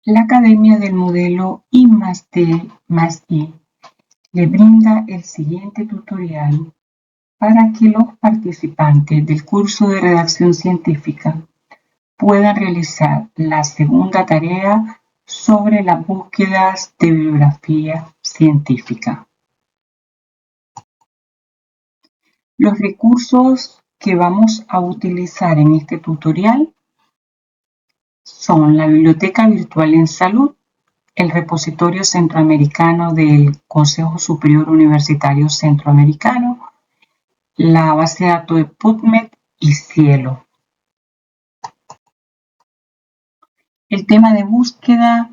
La Academia del Modelo I+D+I le brinda el siguiente tutorial para que los participantes del curso de redacción científica puedan realizar la segunda tarea sobre las búsquedas de bibliografía científica. Los recursos que vamos a utilizar en este tutorial son la Biblioteca Virtual en Salud, el Repositorio Centroamericano del Consejo Superior Universitario Centroamericano, la base de datos de PubMed y Cielo. El tema de búsqueda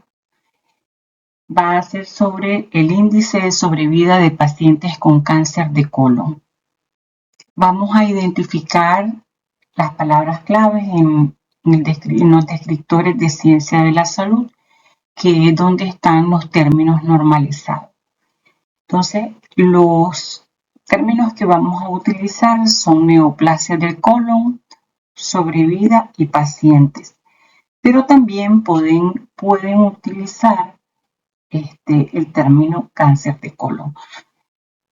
va a ser sobre el índice de sobrevida de pacientes con cáncer de colon. Vamos a identificar las palabras claves en los descriptores de ciencia de la salud, que es donde están los términos normalizados. Entonces, los términos que vamos a utilizar son neoplasia del colon, sobrevida y pacientes. Pero también pueden utilizar el término cáncer de colon,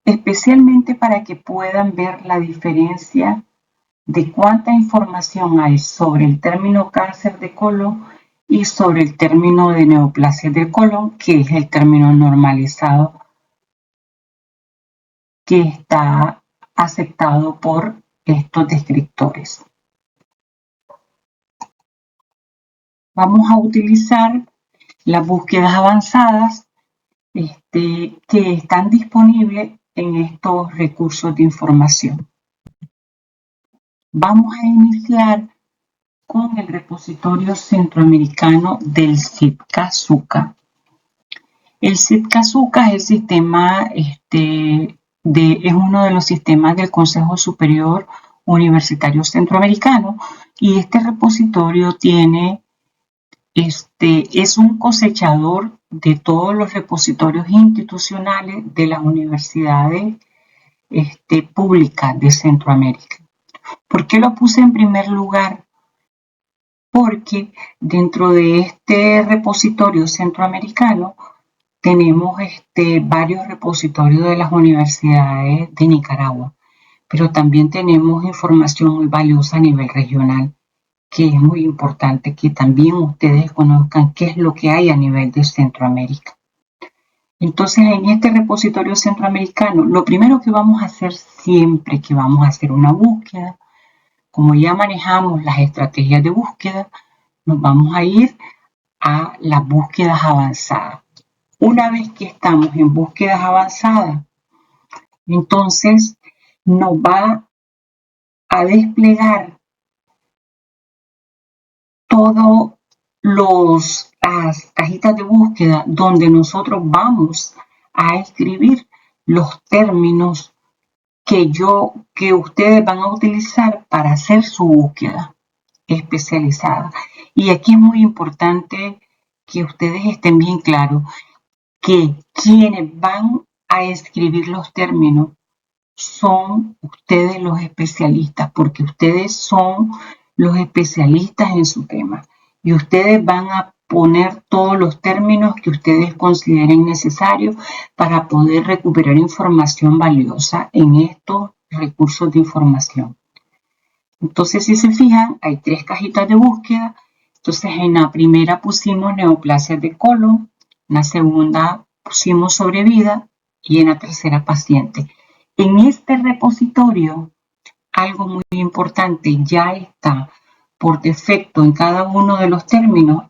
especialmente para que puedan ver la diferencia de cuánta información hay sobre el término cáncer de colon y sobre el término de neoplasia del colon, que es el término normalizado que está aceptado por estos descriptores. Vamos a utilizar las búsquedas avanzadas que están disponibles en estos recursos de información. Vamos a iniciar con el repositorio centroamericano del CITCA-SUCA. El CITCA-SUCA es el sistema, es uno de los sistemas del Consejo Superior Universitario Centroamericano, y este repositorio es un cosechador de todos los repositorios institucionales de las universidades públicas de Centroamérica. ¿Por qué lo puse en primer lugar? Porque dentro de este repositorio centroamericano tenemos varios repositorios de las universidades de Nicaragua, pero también tenemos información muy valiosa a nivel regional, que es muy importante que también ustedes conozcan qué es lo que hay a nivel de Centroamérica. Entonces, en este repositorio centroamericano, lo primero que vamos a hacer siempre que vamos a hacer una búsqueda, como ya manejamos las estrategias de búsqueda, nos vamos a ir a las búsquedas avanzadas. Una vez que estamos en búsquedas avanzadas, entonces nos va a desplegar todas las cajitas de búsqueda donde nosotros vamos a escribir los términos que ustedes van a utilizar para hacer su búsqueda especializada. Y aquí es muy importante que ustedes estén bien claros que quienes van a escribir los términos son ustedes los especialistas, porque ustedes son los especialistas en su tema y ustedes van a poner todos los términos que ustedes consideren necesarios para poder recuperar información valiosa en estos recursos de información. Entonces, si se fijan, hay 3 cajitas de búsqueda. Entonces, en la primera pusimos neoplasia de colon, en la segunda pusimos sobrevida y en la tercera paciente. En este repositorio, algo muy importante, ya está por defecto en cada uno de los términos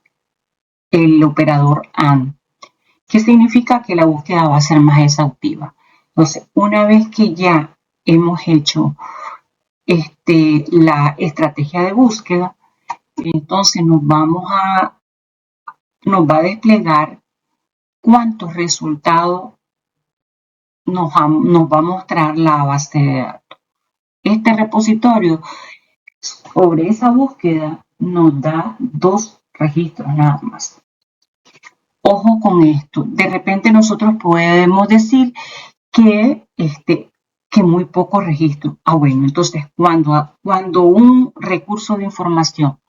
el operador AND, que significa que la búsqueda va a ser más exhaustiva. Entonces, una vez que ya hemos hecho la estrategia de búsqueda, entonces nos va a desplegar cuántos resultados nos va a mostrar la base de datos. Este repositorio sobre esa búsqueda nos da 2 registros nada más. Ojo con esto, de repente nosotros podemos decir que muy pocos registros. Bueno, entonces cuando un recurso de información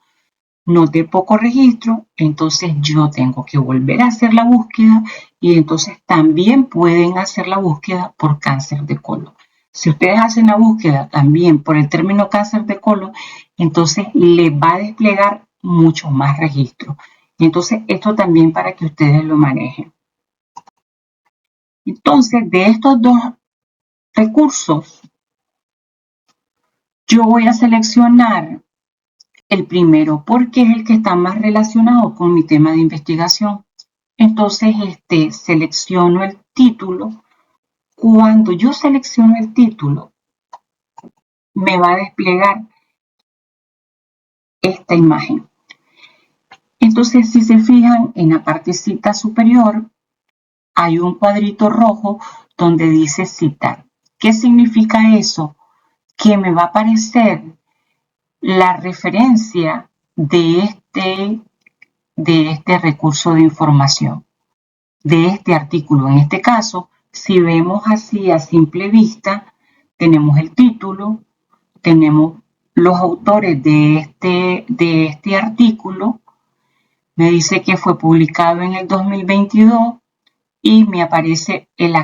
noté poco registro, entonces yo tengo que volver a hacer la búsqueda y entonces también pueden hacer la búsqueda por cáncer de colon. Si ustedes hacen la búsqueda también por el término cáncer de colon, entonces les va a desplegar mucho más registro. Entonces esto también para que ustedes lo manejen. Entonces de estos dos recursos, yo voy a seleccionar el primero porque es el que está más relacionado con mi tema de investigación. Entonces selecciono el título. Cuando yo selecciono el título, me va a desplegar esta imagen. Entonces, si se fijan, en la partecita superior hay un cuadrito rojo donde dice citar. ¿Qué significa eso? Que me va a aparecer la referencia de este recurso de información, de este artículo. En este caso, si vemos así a simple vista, tenemos el título, tenemos los autores de este artículo, me dice que fue publicado en el 2022 y me aparece el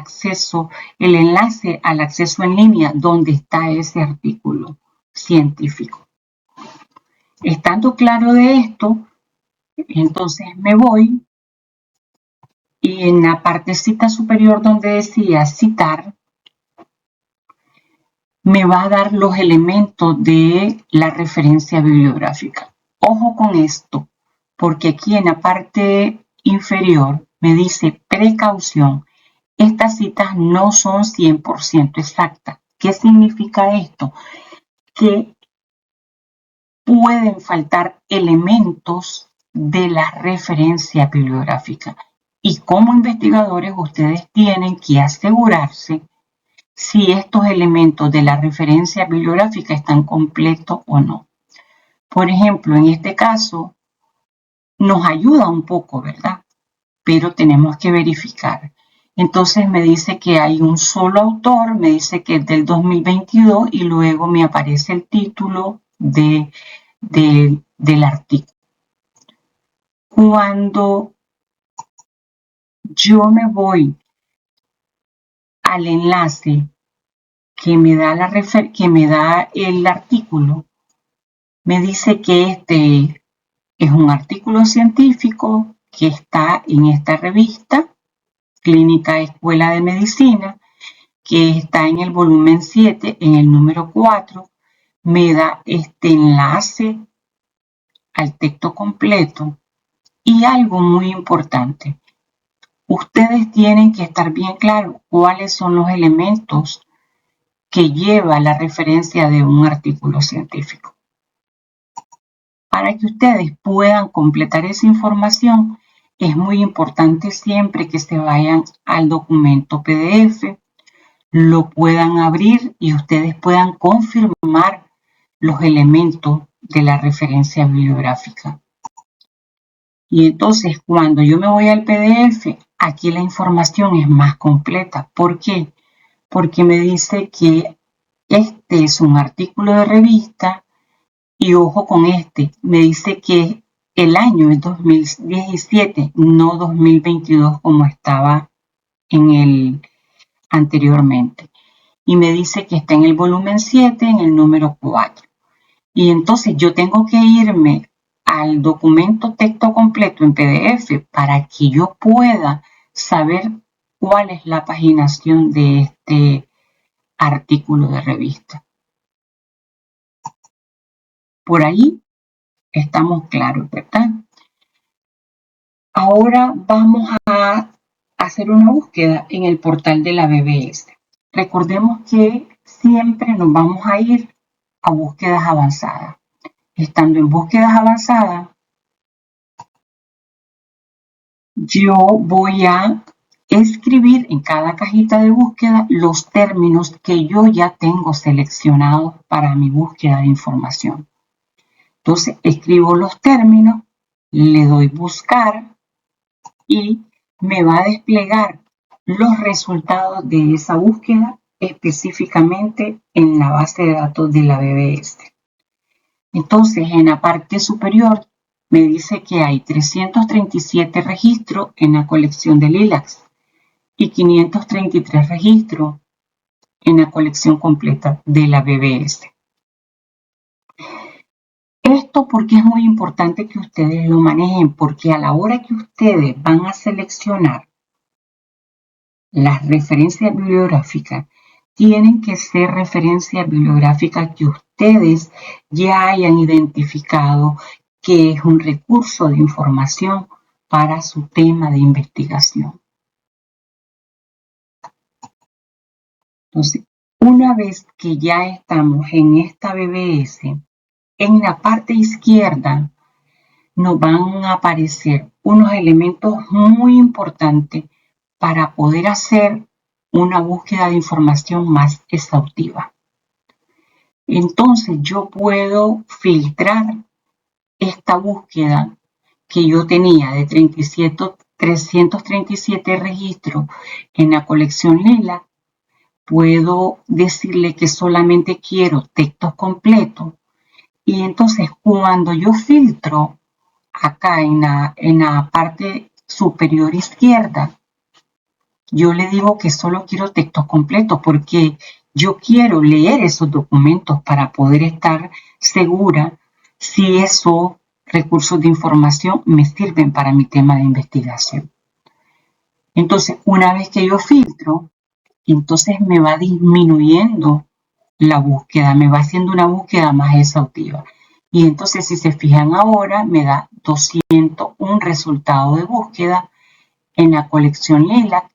enlace al acceso en línea donde está ese artículo científico. Estando claro de esto, entonces me voy y en la partecita superior donde decía citar, me va a dar los elementos de la referencia bibliográfica. Ojo con esto, porque aquí en la parte inferior me dice precaución. Estas citas no son 100% exactas. ¿Qué significa esto? Que pueden faltar elementos de la referencia bibliográfica. Y como investigadores ustedes tienen que asegurarse si estos elementos de la referencia bibliográfica están completos o no. Por ejemplo, en este caso, nos ayuda un poco, ¿verdad? Pero tenemos que verificar. Entonces me dice que hay un solo autor, me dice que es del 2022 y luego me aparece el título del artículo. Cuando yo me voy al enlace que me da el artículo, me dice que este es un artículo científico que está en esta revista, Clínica Escuela de Medicina, que está en el volumen 7, en el número 4, me da este enlace al texto completo y algo muy importante. Ustedes tienen que estar bien claros cuáles son los elementos que lleva la referencia de un artículo científico. Para que ustedes puedan completar esa información, es muy importante siempre que se vayan al documento PDF, lo puedan abrir y ustedes puedan confirmar los elementos de la referencia bibliográfica. Y entonces, cuando yo me voy al PDF, aquí la información es más completa. ¿Por qué? Porque me dice que este es un artículo de revista y ojo con me dice que el año es 2017, no 2022 como estaba en el anteriormente. Y me dice que está en el volumen 7, en el número 4. Y entonces yo tengo que irme al documento texto completo en PDF para que yo pueda saber cuál es la paginación de este artículo de revista. Por ahí estamos claros, ¿verdad? Ahora vamos a hacer una búsqueda en el portal de la BBS. Recordemos que siempre nos vamos a ir a búsquedas avanzadas. Estando en búsquedas avanzadas, yo voy a escribir en cada cajita de búsqueda los términos que yo ya tengo seleccionados para mi búsqueda de información. Entonces escribo los términos, le doy buscar y me va a desplegar los resultados de esa búsqueda específicamente en la base de datos de la BBS. Entonces, en la parte superior me dice que hay 337 registros en la colección de Lilacs y 533 registros en la colección completa de la BBS. Esto porque es muy importante que ustedes lo manejen, porque a la hora que ustedes van a seleccionar las referencias bibliográficas, tienen que ser referencias bibliográficas que ustedes ya hayan identificado que es un recurso de información para su tema de investigación. Entonces, una vez que ya estamos en esta BBS, en la parte izquierda nos van a aparecer unos elementos muy importantes para poder hacer una búsqueda de información más exhaustiva. Entonces yo puedo filtrar esta búsqueda que yo tenía de 337 registros en la colección Lila. Puedo decirle que solamente quiero textos completos y entonces cuando yo filtro acá en la parte superior izquierda, yo le digo que solo quiero textos completos porque yo quiero leer esos documentos para poder estar segura si esos recursos de información me sirven para mi tema de investigación. Entonces, una vez que yo filtro, entonces me va disminuyendo la búsqueda, me va haciendo una búsqueda más exhaustiva. Y entonces, si se fijan ahora, me da 201 resultados de búsqueda en la colección Lilac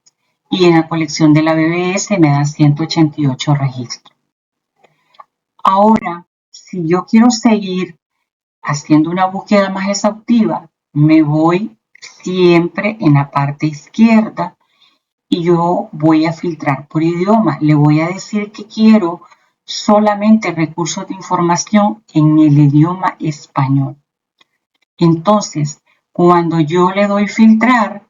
y en la colección de la BBS me da 188 registros. Ahora, si yo quiero seguir haciendo una búsqueda más exhaustiva, me voy siempre en la parte izquierda y yo voy a filtrar por idioma. Le voy a decir que quiero solamente recursos de información en el idioma español. Entonces, cuando yo le doy filtrar,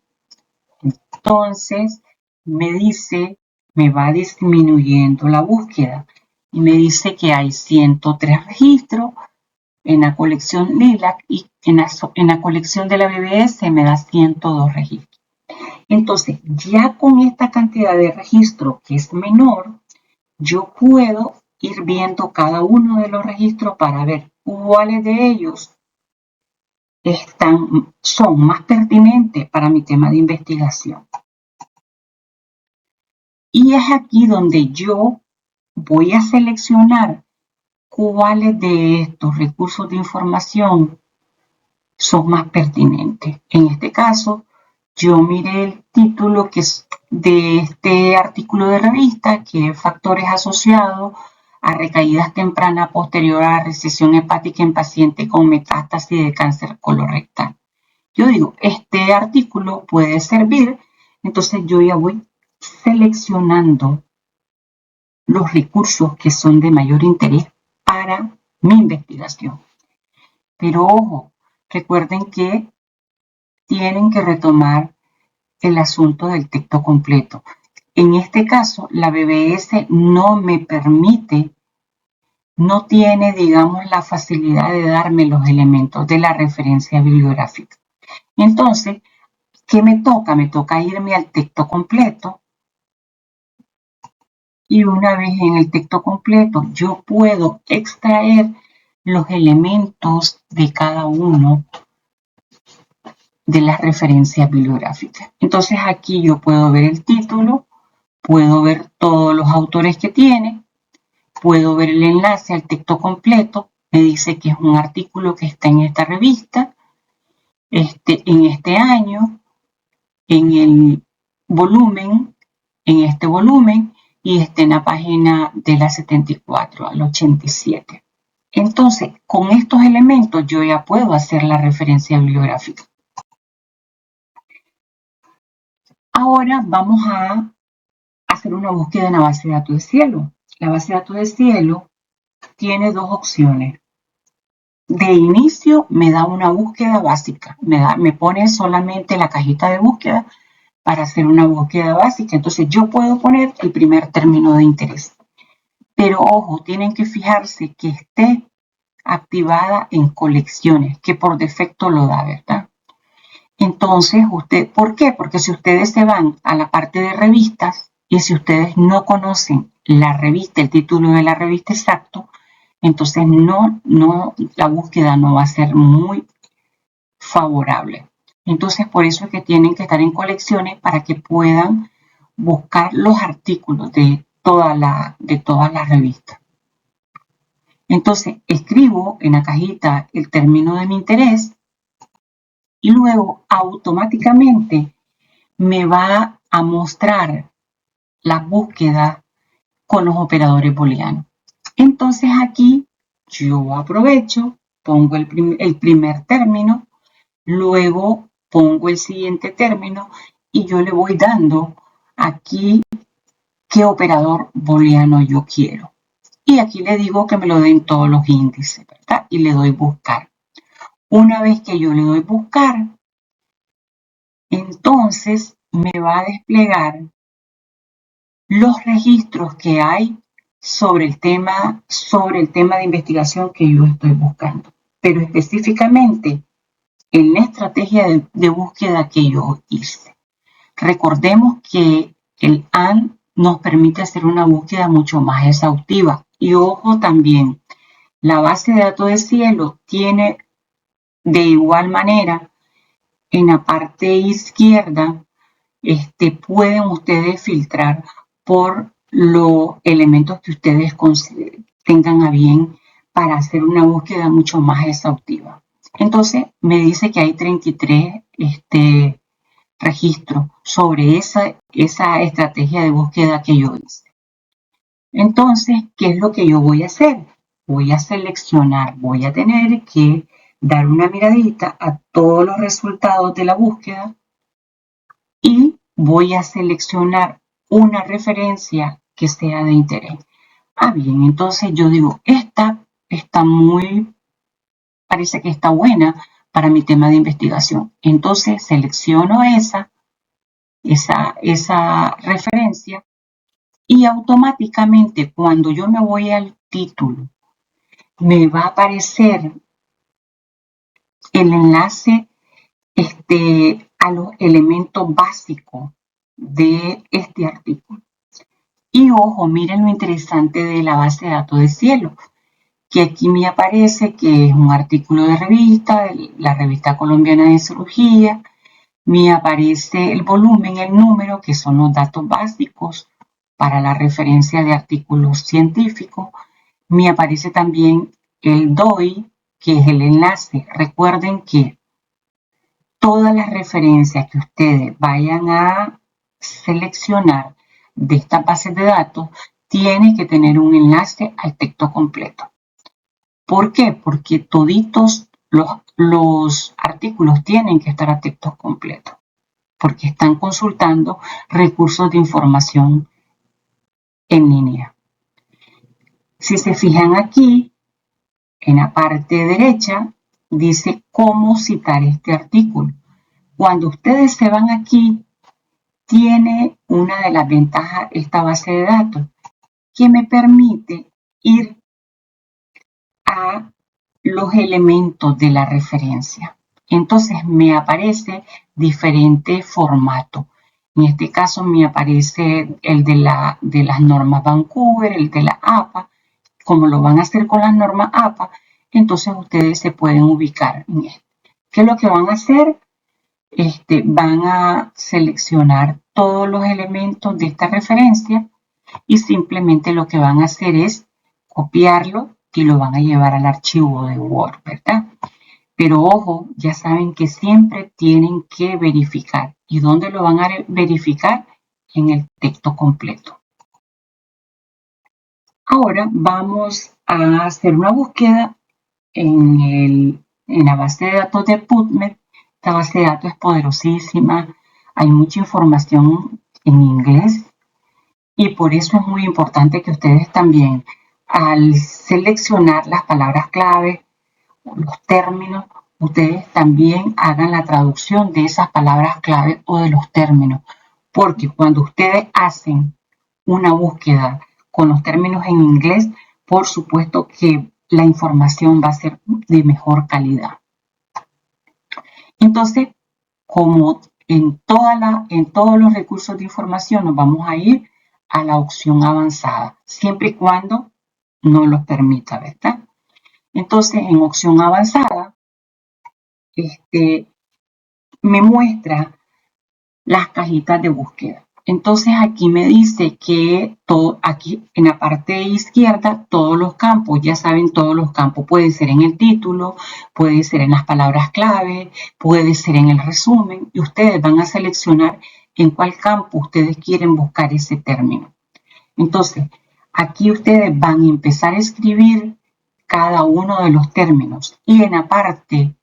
entonces me dice, me va disminuyendo la búsqueda y me dice que hay 103 registros en la colección Lilac y en la colección de la BBS me da 102 registros. Entonces, ya con esta cantidad de registros que es menor, yo puedo ir viendo cada uno de los registros para ver cuáles de ellos son más pertinentes para mi tema de investigación. Y es aquí donde yo voy a seleccionar cuáles de estos recursos de información son más pertinentes. En este caso, yo miré el título que es de este artículo de revista, que es Factores asociados a recaídas tempranas posterior a la recesión hepática en pacientes con metástasis de cáncer colorectal. Yo digo, este artículo puede servir, entonces yo ya voy seleccionando los recursos que son de mayor interés para mi investigación. Pero ojo, recuerden que tienen que retomar el asunto del texto completo. En este caso, la BBS no me permite, no tiene, digamos, la facilidad de darme los elementos de la referencia bibliográfica. Entonces, ¿qué me toca? Me toca irme al texto completo. Y una vez en el texto completo, yo puedo extraer los elementos de cada uno de las referencias bibliográficas. Entonces aquí yo puedo ver el título, puedo ver todos los autores que tiene, puedo ver el enlace al texto completo, me dice que es un artículo que está en esta revista, en este año, en el volumen, en este volumen, y está en la página de la 74 al 87. Entonces, con estos elementos yo ya puedo hacer la referencia bibliográfica. Ahora vamos a hacer una búsqueda en la base de datos de Cielo. La base de datos de Cielo tiene dos opciones. De inicio me da una búsqueda básica, me pone solamente la cajita de búsqueda para hacer una búsqueda básica. Entonces yo puedo poner el primer término de interés. Pero ojo, tienen que fijarse que esté activada en colecciones, que por defecto lo da, ¿verdad? Entonces, ¿por qué? Porque si ustedes se van a la parte de revistas y si ustedes no conocen la revista, el título de la revista exacto, entonces la búsqueda no va a ser muy favorable. Entonces, por eso es que tienen que estar en colecciones para que puedan buscar los artículos de toda la revista. Entonces, escribo en la cajita el término de mi interés y luego automáticamente me va a mostrar la búsqueda con los operadores booleanos. Entonces aquí yo aprovecho, pongo el primer término, luego pongo el siguiente término y yo le voy dando aquí qué operador booleano yo quiero. Y aquí le digo que me lo den todos los índices, ¿verdad? Y le doy buscar. Una vez que yo le doy buscar, entonces me va a desplegar los registros que hay sobre el tema de investigación que yo estoy buscando, pero específicamente en la estrategia de búsqueda que yo hice. Recordemos que el AND nos permite hacer una búsqueda mucho más exhaustiva. Y ojo también, la base de datos de Cielo tiene de igual manera en la parte izquierda, pueden ustedes filtrar por los elementos que ustedes tengan a bien para hacer una búsqueda mucho más exhaustiva. Entonces me dice que hay 33 registros sobre esa estrategia de búsqueda que yo hice. Entonces, ¿qué es lo que yo voy a hacer? Voy a seleccionar, voy a tener que dar una miradita a todos los resultados de la búsqueda y voy a seleccionar una referencia que sea de interés. Bien, entonces yo digo, esta parece que está buena para mi tema de investigación. Entonces selecciono esa referencia y automáticamente cuando yo me voy al título, me va a aparecer el enlace a los elementos básicos de este artículo. Y ojo, miren lo interesante de la base de datos de Cielo, que aquí me aparece que es un artículo de revista, la revista colombiana de cirugía, me aparece el volumen, el número, que son los datos básicos para la referencia de artículos científicos, me aparece también el DOI, que es el enlace. Recuerden que todas las referencias que ustedes vayan a seleccionar de esta base de datos tiene que tener un enlace al texto completo. ¿Por qué? Porque toditos los artículos tienen que estar a texto completo, porque están consultando recursos de información en línea. Si se fijan aquí, en la parte derecha, dice cómo citar este artículo. Cuando ustedes se van aquí, tiene una de las ventajas esta base de datos, que me permite ir a los elementos de la referencia. Entonces me aparece diferente formato. En este caso me aparece el de las normas Vancouver, el de la APA. Como lo van a hacer con las normas APA, entonces ustedes se pueden ubicar en esto. ¿Qué es lo que van a hacer? Van a seleccionar todos los elementos de esta referencia y simplemente lo que van a hacer es copiarlo y lo van a llevar al archivo de Word, ¿verdad? Pero ojo, ya saben que siempre tienen que verificar. ¿Y dónde lo van a verificar? En el texto completo. Ahora vamos a hacer una búsqueda en la base de datos de PubMed. Esta base de datos es poderosísima, hay mucha información en inglés y por eso es muy importante que ustedes también, al seleccionar las palabras clave o los términos, ustedes también hagan la traducción de esas palabras clave o de los términos, porque cuando ustedes hacen una búsqueda con los términos en inglés, por supuesto que la información va a ser de mejor calidad. Entonces, como en todos los recursos de información nos vamos a ir a la opción avanzada, siempre y cuando nos lo permita, ¿verdad? Entonces, en opción avanzada, me muestra las cajitas de búsqueda. Entonces aquí me dice que aquí en la parte izquierda todos los campos, ya saben, todos los campos, puede ser en el título, puede ser en las palabras clave, puede ser en el resumen, y ustedes van a seleccionar en cuál campo ustedes quieren buscar ese término. Entonces, aquí ustedes van a empezar a escribir cada uno de los términos y en la parte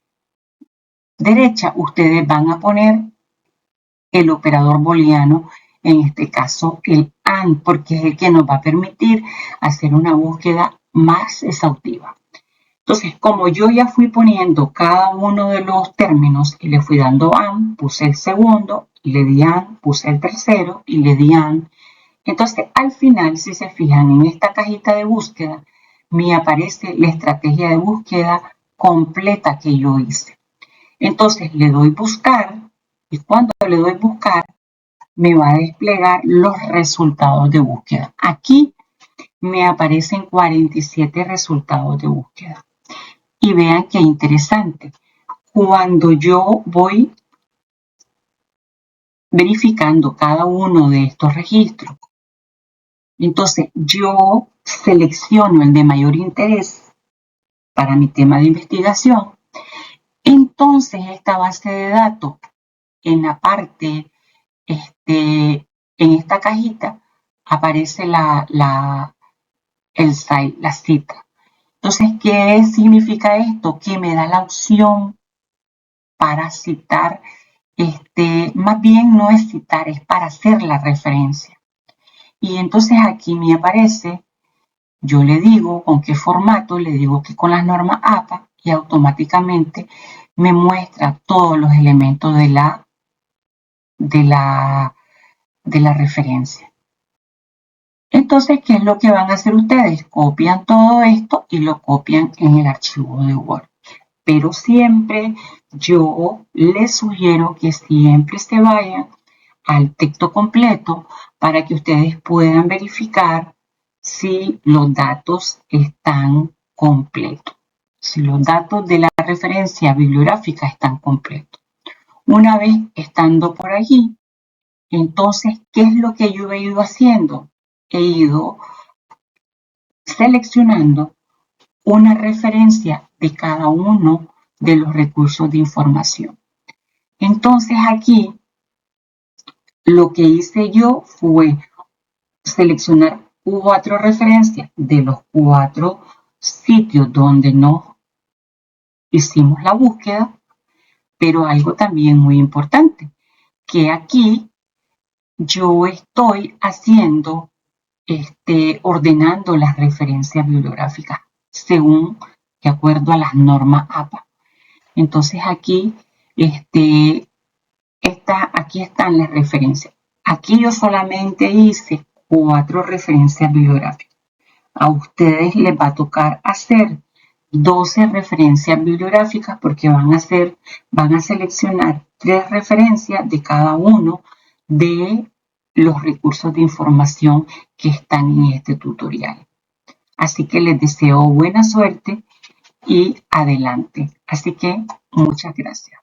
derecha ustedes van a poner el operador booleano, en este caso el AND, porque es el que nos va a permitir hacer una búsqueda más exhaustiva. Entonces, como yo ya fui poniendo cada uno de los términos y le fui dando AND, puse el segundo, le di AND, puse el tercero y le di AND. Entonces, al final, si se fijan en esta cajita de búsqueda, me aparece la estrategia de búsqueda completa que yo hice. Entonces, le doy buscar y cuando le doy buscar, me va a desplegar los resultados de búsqueda. Aquí me aparecen 47 resultados de búsqueda. Y vean qué interesante. Cuando yo voy verificando cada uno de estos registros, entonces yo selecciono el de mayor interés para mi tema de investigación. Entonces esta base de datos en la parte, en esta cajita aparece la cita. Entonces, ¿qué significa esto? Que me da la opción para citar, más bien no es citar, es para hacer la referencia. Y entonces aquí me aparece, yo le digo con qué formato, le digo que con las normas APA y automáticamente me muestra todos los elementos de la referencia. Entonces, ¿qué es lo que van a hacer ustedes? Copian todo esto y lo copian en el archivo de Word. Pero siempre yo les sugiero que siempre se vayan al texto completo para que ustedes puedan verificar si los datos están completos, si los datos de la referencia bibliográfica están completos. Una vez estando por allí, entonces, ¿qué es lo que yo he ido haciendo? He ido seleccionando una referencia de cada uno de los recursos de información. Entonces aquí lo que hice yo fue seleccionar 4 referencias de los 4 sitios donde no hicimos la búsqueda, pero algo también muy importante, que aquí yo estoy haciendo, ordenando las referencias bibliográficas según, de acuerdo a las normas APA. Entonces aquí, aquí están las referencias. Aquí yo solamente hice 4 referencias bibliográficas. A ustedes les va a tocar hacer 12 referencias bibliográficas porque van a seleccionar 3 referencias de cada uno de los recursos de información que están en este tutorial. Así que les deseo buena suerte y adelante. Así que muchas gracias.